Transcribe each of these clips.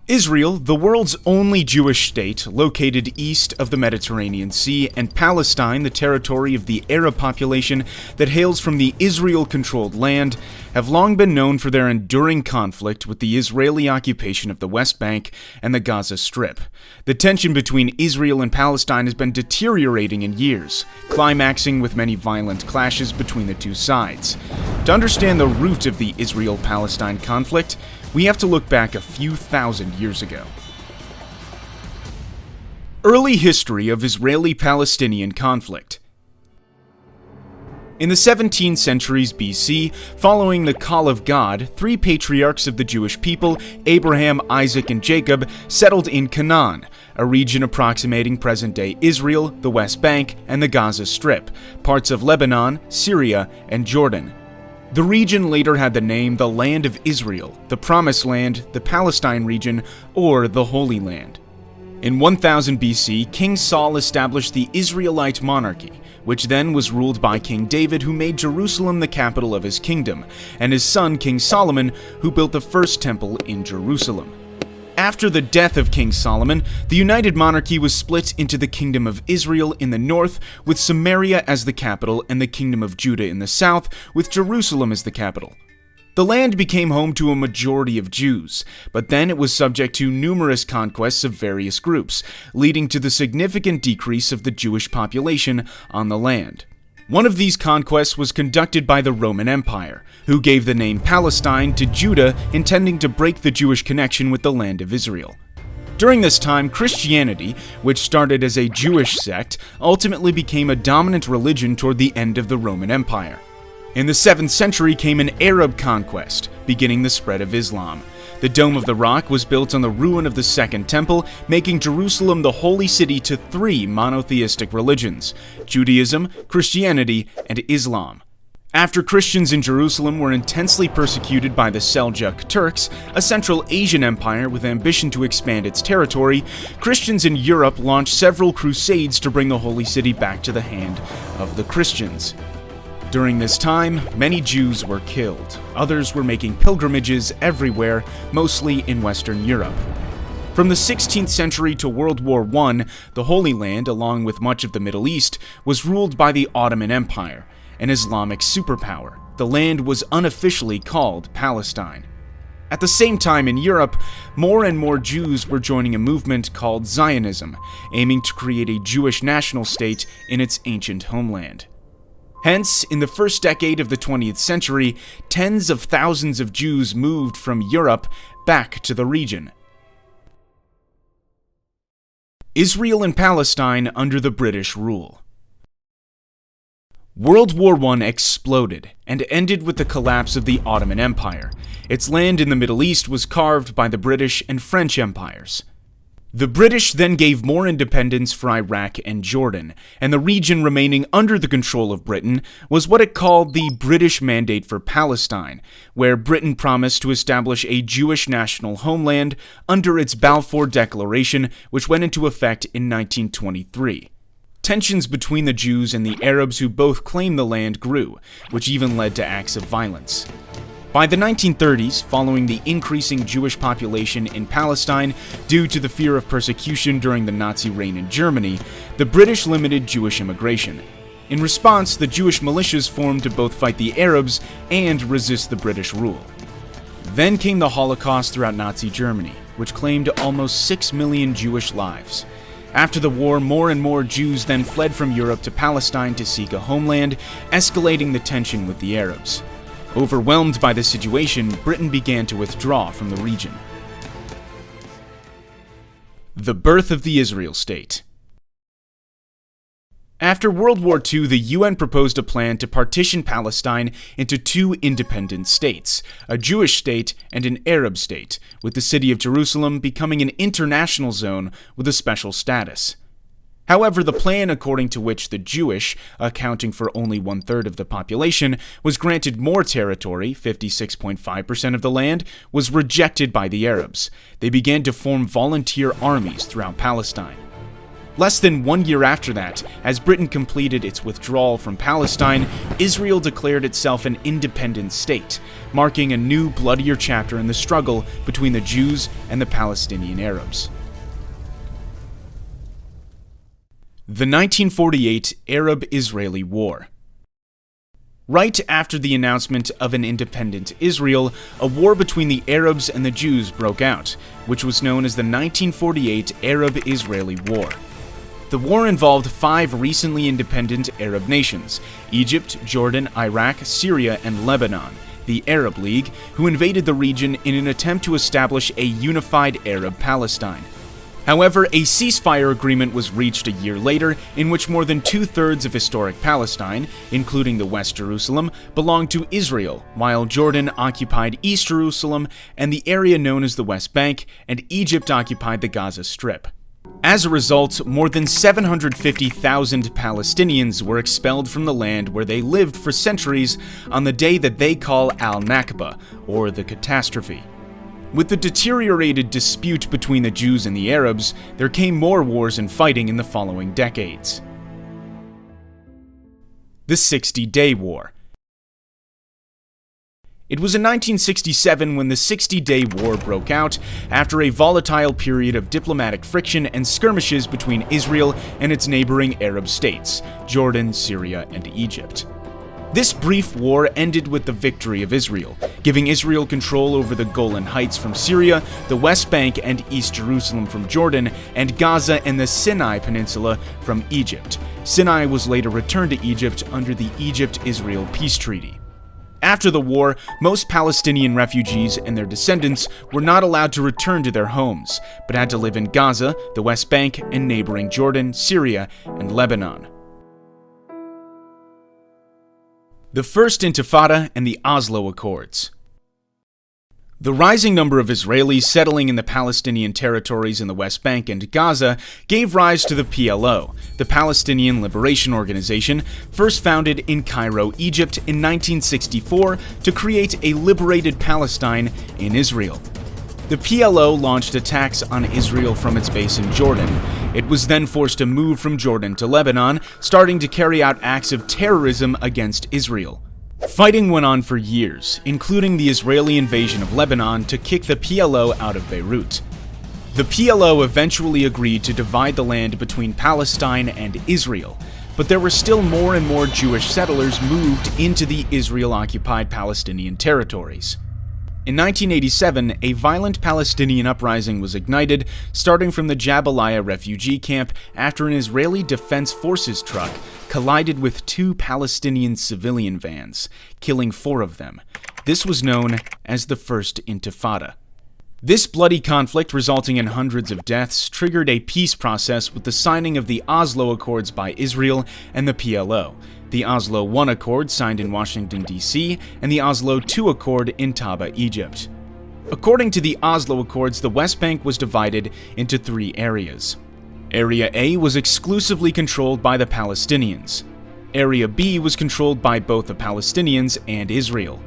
Israel, the world's only Jewish state, located east of the Mediterranean Sea, and Palestine, the territory of the Arab population that hails from the Israel-controlled land, have long been known for their enduring conflict with the Israeli occupation of the West Bank and the Gaza Strip. The tension between Israel and Palestine has been deteriorating in years, climaxing with many violent clashes between the two sides. To understand the root of the Israel-Palestine conflict, we have to look back a few thousand years ago. Early history of Israeli-Palestinian conflict. In the 17th centuries BC, following the call of God, three patriarchs of the Jewish people, Abraham, Isaac, and Jacob, settled in Canaan, a region approximating present-day Israel, the West Bank, and the Gaza Strip, parts of Lebanon, Syria, and Jordan. The region later had the name the Land of Israel, the Promised Land, the Palestine region, or the Holy Land. In 1000 BC, King Saul established the Israelite monarchy, which then was ruled by King David, who made Jerusalem the capital of his kingdom, and his son King Solomon, who built the first temple in Jerusalem. After the death of King Solomon, the united monarchy was split into the Kingdom of Israel in the north, with Samaria as the capital, and the Kingdom of Judah in the south, with Jerusalem as the capital. The land became home to a majority of Jews, but then it was subject to numerous conquests of various groups, leading to the significant decrease of the Jewish population on the land. One of these conquests was conducted by the Roman Empire, who gave the name Palestine to Judah, intending to break the Jewish connection with the land of Israel. During this time, Christianity, which started as a Jewish sect, ultimately became a dominant religion toward the end of the Roman Empire. In the 7th century came an Arab conquest, beginning the spread of Islam. The Dome of the Rock was built on the ruin of the Second Temple, making Jerusalem the holy city to three monotheistic religions: Judaism, Christianity, and Islam. After Christians in Jerusalem were intensely persecuted by the Seljuk Turks, a Central Asian empire with ambition to expand its territory, Christians in Europe launched several crusades to bring the holy city back to the hand of the Christians. During this time, many Jews were killed. Others were making pilgrimages everywhere, mostly in Western Europe. From the 16th century to World War I, the Holy Land, along with much of the Middle East, was ruled by the Ottoman Empire, an Islamic superpower. The land was unofficially called Palestine. At the same time in Europe, more and more Jews were joining a movement called Zionism, aiming to create a Jewish national state in its ancient homeland. Hence, in the first decade of the 20th century, tens of thousands of Jews moved from Europe back to the region. Israel and Palestine under the British rule. World War I exploded and ended with the collapse of the Ottoman Empire. Its land in the Middle East was carved by the British and French empires. The British then gave more independence for Iraq and Jordan, and the region remaining under the control of Britain was what it called the British Mandate for Palestine, where Britain promised to establish a Jewish national homeland under its Balfour Declaration, which went into effect in 1923. Tensions between the Jews and the Arabs who both claimed the land grew, which even led to acts of violence. By the 1930s, following the increasing Jewish population in Palestine due to the fear of persecution during the Nazi reign in Germany, the British limited Jewish immigration. In response, the Jewish militias formed to both fight the Arabs and resist the British rule. Then came the Holocaust throughout Nazi Germany, which claimed almost 6 million Jewish lives. After the war, more and more Jews then fled from Europe to Palestine to seek a homeland, escalating the tension with the Arabs. Overwhelmed by the situation, Britain began to withdraw from the region. The birth of the Israel state. After World War II, the UN proposed a plan to partition Palestine into two independent states, a Jewish state and an Arab state, with the city of Jerusalem becoming an international zone with a special status. However, the plan according to which the Jewish, accounting for only 1/3 of the population, was granted more territory, 56.5% of the land, was rejected by the Arabs. They began to form volunteer armies throughout Palestine. Less than 1 year after that, as Britain completed its withdrawal from Palestine, Israel declared itself an independent state, marking a new, bloodier chapter in the struggle between the Jews and the Palestinian Arabs. The 1948 Arab-Israeli War. Right after the announcement of an independent Israel, a war between the Arabs and the Jews broke out, which was known as the 1948 Arab-Israeli War. The war involved 5 recently independent Arab nations: Egypt, Jordan, Iraq, Syria, and Lebanon, the Arab League, who invaded the region in an attempt to establish a unified Arab Palestine. However, a ceasefire agreement was reached a year later in which more than 2/3 of historic Palestine, including the West Jerusalem, belonged to Israel, while Jordan occupied East Jerusalem and the area known as the West Bank, and Egypt occupied the Gaza Strip. As a result, more than 750,000 Palestinians were expelled from the land where they lived for centuries on the day that they call Al-Nakba, or the catastrophe. With the deteriorated dispute between the Jews and the Arabs, there came more wars and fighting in the following decades. The 60-Day War. It was in 1967 when the 60-Day War broke out after a volatile period of diplomatic friction and skirmishes between Israel and its neighboring Arab states, Jordan, Syria, and Egypt. This brief war ended with the victory of Israel, giving Israel control over the Golan Heights from Syria, the West Bank and East Jerusalem from Jordan, and Gaza and the Sinai Peninsula from Egypt. Sinai was later returned to Egypt under the Egypt-Israel Peace Treaty. After the war, most Palestinian refugees and their descendants were not allowed to return to their homes, but had to live in Gaza, the West Bank, and neighboring Jordan, Syria, and Lebanon. The First Intifada and the Oslo Accords. The rising number of Israelis settling in the Palestinian territories in the West Bank and Gaza gave rise to the PLO, the Palestinian Liberation Organization, first founded in Cairo, Egypt in 1964 to create a liberated Palestine in Israel. The PLO launched attacks on Israel from its base in Jordan. It was then forced to move from Jordan to Lebanon, starting to carry out acts of terrorism against Israel. Fighting went on for years, including the Israeli invasion of Lebanon to kick the PLO out of Beirut. The PLO eventually agreed to divide the land between Palestine and Israel, but there were still more and more Jewish settlers moved into the Israel-occupied Palestinian territories. In 1987, a violent Palestinian uprising was ignited, starting from the Jabalia refugee camp after an Israeli Defense Forces truck collided with 2 Palestinian civilian vans, killing 4 of them. This was known as the First Intifada. This bloody conflict, resulting in hundreds of deaths, triggered a peace process with the signing of the Oslo Accords by Israel and the PLO, the Oslo I Accord signed in Washington, D.C., and the Oslo II Accord in Taba, Egypt. According to the Oslo Accords, the West Bank was divided into 3 areas. Area A was exclusively controlled by the Palestinians. Area B was controlled by both the Palestinians and Israel.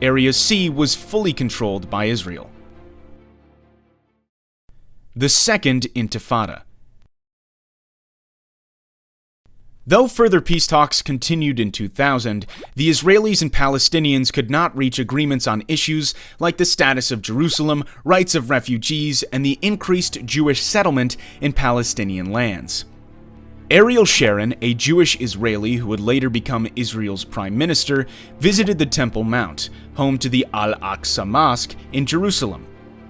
Area C was fully controlled by Israel. The Second Intifada. Though further peace talks continued in 2000, the Israelis and Palestinians could not reach agreements on issues like the status of Jerusalem, rights of refugees, and the increased Jewish settlement in Palestinian lands. Ariel Sharon, a Jewish Israeli who would later become Israel's prime minister, visited the Temple Mount, home to the Al-Aqsa Mosque in Jerusalem.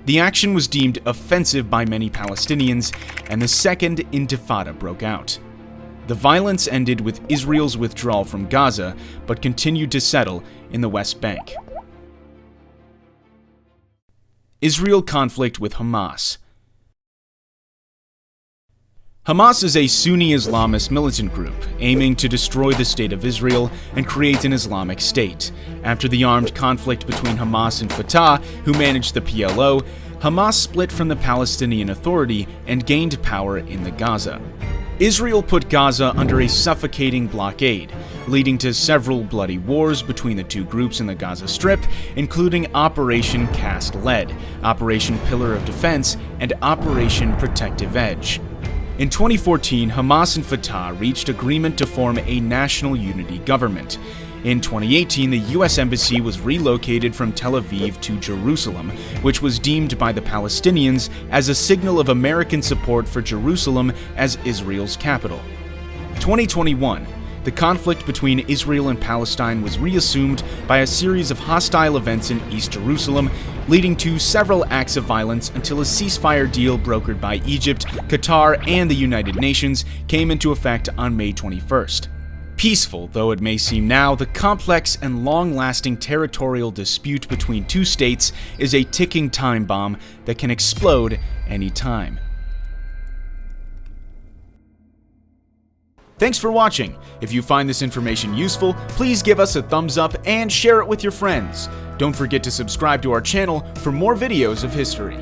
The action was deemed offensive by many Palestinians, and the Second Intifada broke out. The violence ended with Israel's withdrawal from Gaza, but continued to settle in the West Bank. Israel conflict with Hamas. Hamas is a Sunni Islamist militant group aiming to destroy the State of Israel and create an Islamic State. After the armed conflict between Hamas and Fatah, who managed the PLO, Hamas split from the Palestinian Authority and gained power in the Gaza. Israel put Gaza under a suffocating blockade, leading to several bloody wars between the 2 groups in the Gaza Strip, including Operation Cast Lead, Operation Pillar of Defense, and Operation Protective Edge. In 2014, Hamas and Fatah reached agreement to form a national unity government. In 2018, the U.S. Embassy was relocated from Tel Aviv to Jerusalem, which was deemed by the Palestinians as a signal of American support for Jerusalem as Israel's capital. 2021. The conflict between Israel and Palestine was reassumed by a series of hostile events in East Jerusalem, leading to several acts of violence until a ceasefire deal brokered by Egypt, Qatar, and the United Nations came into effect on May 21st. Peaceful though it may seem now, the complex and long-lasting territorial dispute between two states is a ticking time bomb that can explode any time. Thanks for watching. If you find this information useful, please give us a thumbs up and share it with your friends. Don't forget to subscribe to our channel for more videos of history.